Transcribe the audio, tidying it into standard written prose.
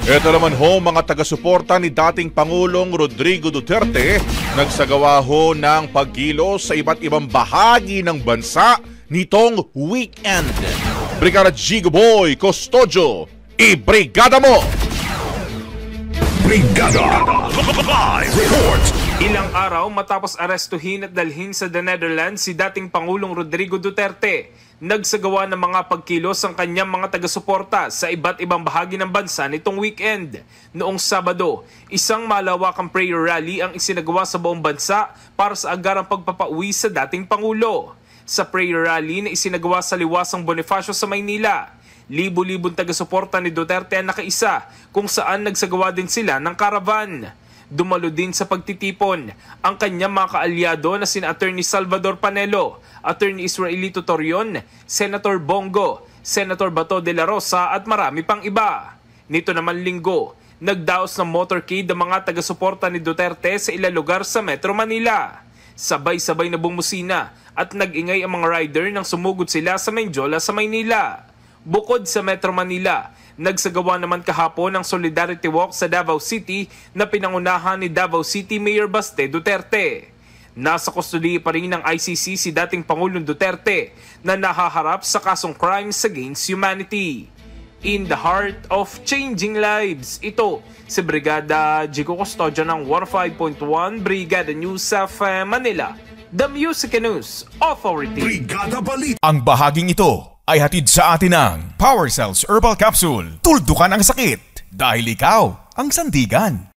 Ito naman ho mga taga-suporta ni dating Pangulong Rodrigo Duterte nagsagawa ho ng pagkilos sa iba't ibang bahagi ng bansa nitong weekend. Brigada Jigo Boy Custodio, i-brigada mo! Brigada Live Report! Ilang araw matapos arestuhin at dalhin sa The Netherlands si dating Pangulong Rodrigo Duterte, nagsagawa ng mga pagkilos ang kanyang mga taga-suporta sa iba't ibang bahagi ng bansa nitong weekend. Noong Sabado, isang malawakang prayer rally ang isinagawa sa buong bansa para sa agarang pagpapauwi sa dating Pangulo. Sa prayer rally na isinagawa sa Liwasang Bonifacio sa Maynila, libo-libong taga-suporta ni Duterte ang nakaisa kung saan nagsagawa din sila ng caravan. Dumalo din sa pagtitipon ang kanyang mga kaalyado na sina Attorney Salvador Panelo, Attorney Israelito Torion, Senator Bongo, Senator Bato de la Rosa at marami pang iba. Nito naman Linggo, nagdaos ng motorcade ang mga taga-suporta ni Duterte sa ilang lugar sa Metro Manila. Sabay-sabay na bumusina at nag-ingay ang mga rider nang sumugod sila sa Menjola sa Maynila. Bukod sa Metro Manila, nagsagawa naman kahapon ang Solidarity Walk sa Davao City na pinangunahan ni Davao City Mayor Baste Duterte. Nasa kustodiya pa rin ng ICC si dating Pangulong Duterte na nahaharap sa kasong crimes against humanity. In the heart of changing lives, ito si Brigada Jigo Custodio ng 105.1 Brigada News of Manila, The Music News Authority. Brigada Balita. Ang bahaging ito ay hatid sa atin ng Power Cells Herbal Capsule. Tuldukan ang sakit dahil ikaw ang sandigan.